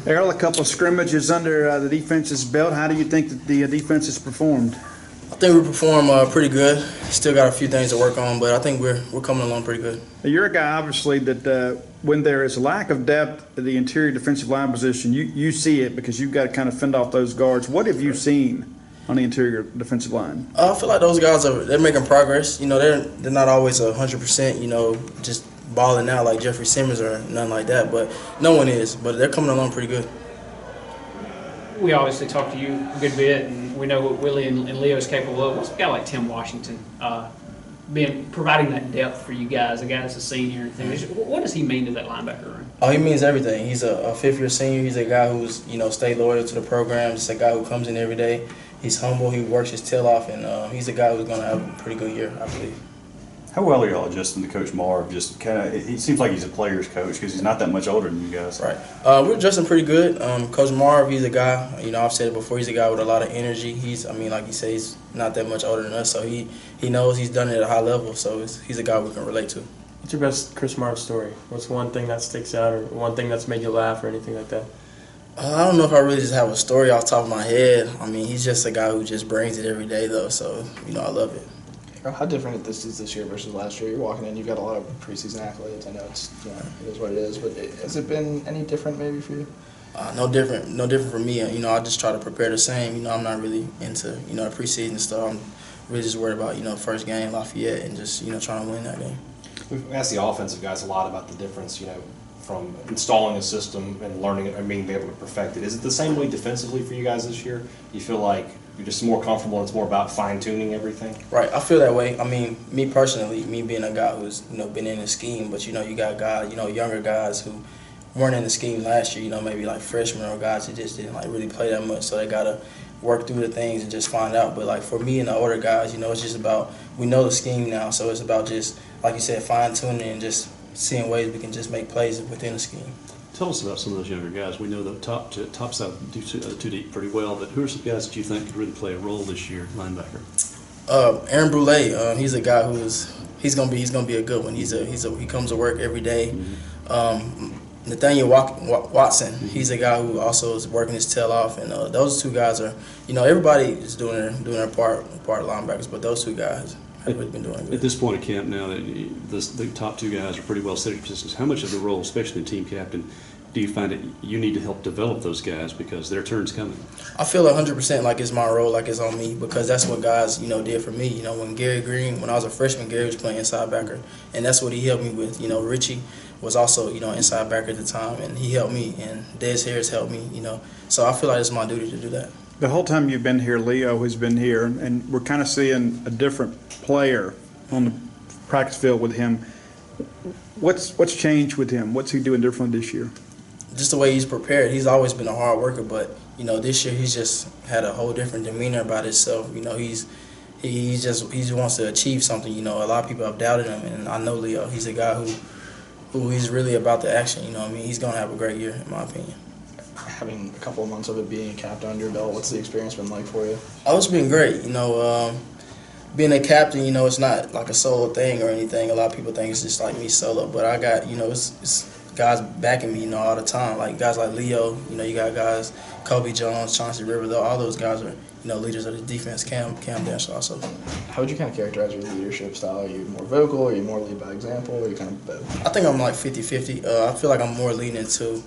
Erroll, a couple of scrimmages under the defense's belt. How do you think that the defense has performed? I think we perform pretty good. Still got a few things to work on, but I think we're coming along pretty good. You're a guy, obviously, that when there is a lack of depth at the interior defensive line position, you see it because you've got to kind of fend off those guards. What have you seen on the interior defensive line? I feel like those guys they're making progress. You know, they're not always 100%. You know, just balling out like Jeffrey Simmons or nothing like that. But no one is. But they're coming along pretty good. We obviously talked to you a good bit, and we know what Willie and Leo is capable of. What's a guy like Tim Washington providing that depth for you guys? A guy that's a senior and things. What does he mean to that linebacker room? Oh, he means everything. He's a fifth-year senior. He's a guy who's stayed loyal to the program. He's a guy who comes in every day. He's humble. He works his tail off, and he's a guy who's going to have a pretty good year, I believe. How well are y'all adjusting to Coach Marv? Just kind of, it seems like he's a player's coach because he's not that much older than you guys. Right. We're adjusting pretty good. Coach Marv, he's a guy. I've said it before. He's a guy with a lot of energy. Like you say, he's not that much older than us, so he knows he's done it at a high level. So he's a guy we can relate to. What's your best Chris Marv story? What's one thing that sticks out, or one thing that's made you laugh, or anything like that? I don't know if I really just have a story off the top of my head. He's just a guy who just brings it every day, though. So I love it. How different this is this year versus last year? You're walking in, you've got a lot of preseason accolades. I know it is what it is, but has it been any different maybe for you? No different for me. I just try to prepare the same. I'm not really into the preseason stuff. I'm really just worried about first game Lafayette and just trying to win that game. We've asked the offensive guys a lot about the difference, from installing a system and learning it and being able to perfect it. Is it the same way defensively for you guys this year? You feel like you're just more comfortable and it's more about fine-tuning everything? Right, I feel that way. Me personally, me being a guy who's been in the scheme, but you got guys, younger guys who weren't in the scheme last year, maybe like freshmen or guys who just didn't really play that much, so they gotta work through the things and just find out. But like for me and the older guys, it's just about, we know the scheme now, so it's about just, like you said, fine-tuning and just seeing ways we can just make plays within the scheme. Tell us about some of those younger guys. We know the top side do two deep pretty well, but who are some guys that you think could really play a role this year, linebacker? Aaron Brule, he's a guy he's gonna be a good one. He comes to work every day. Mm-hmm. Nathaniel Watson, he's a guy who also is working his tail off, and those two guys are, everybody is doing their part of linebackers, but those two guys have really been doing good. At this point of camp now, that the top two guys are pretty well set in positions. How much of the role, especially in team captain, do you find that you need to help develop those guys because their turn's coming? I feel 100% like it's my role, like it's on me, because that's what guys, did for me. When I was a freshman, Gary was playing inside backer, and that's what he helped me with. Richie was also, inside backer at the time, and he helped me, and Des Harris helped me, So I feel like it's my duty to do that. The whole time you've been here, Leo has been here, and we're kind of seeing a different player on the practice field with him. What's changed with him? What's he doing different this year? Just the way he's prepared. He's always been a hard worker, but this year he's just had a whole different demeanor about himself. He just wants to achieve something. A lot of people have doubted him, and I know Leo. He's a guy who he's really about the action. He's gonna have a great year, in my opinion. Having a couple of months of it being a captain under your belt, what's the experience been like for you? Oh, it's been great. Being a captain, it's not like a solo thing or anything. A lot of people think it's just like me solo, but I got, it's guys backing me, all the time. Like guys like Leo, you got guys, Kobe Jones, Chauncey Rivers, all those guys are, leaders of the defense. Cam Dash also. How would you kind of characterize your leadership style? Are you more vocal? Are you more lead by example? Or are you kind of both? I think I'm like 50-50. I feel like I'm more leaning into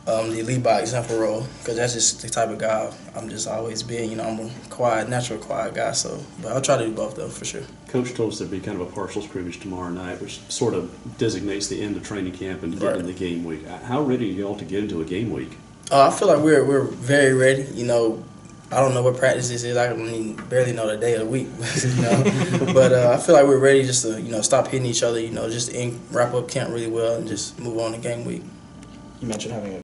the lead by example role, because that's just the type of guy I'm just always been. I'm a natural quiet guy, but I'll try to do both though, for sure. Coach told us there'd be kind of a partial scrimmage tomorrow night, which sort of designates the end of training camp and get into the game week. How ready are you all to get into a game week? I feel like we're very ready. I don't know what practice this is. I barely know the day of the week, But I feel like we're ready just to stop hitting each other. Just wrap up camp really well and just move on to game week. You mentioned having a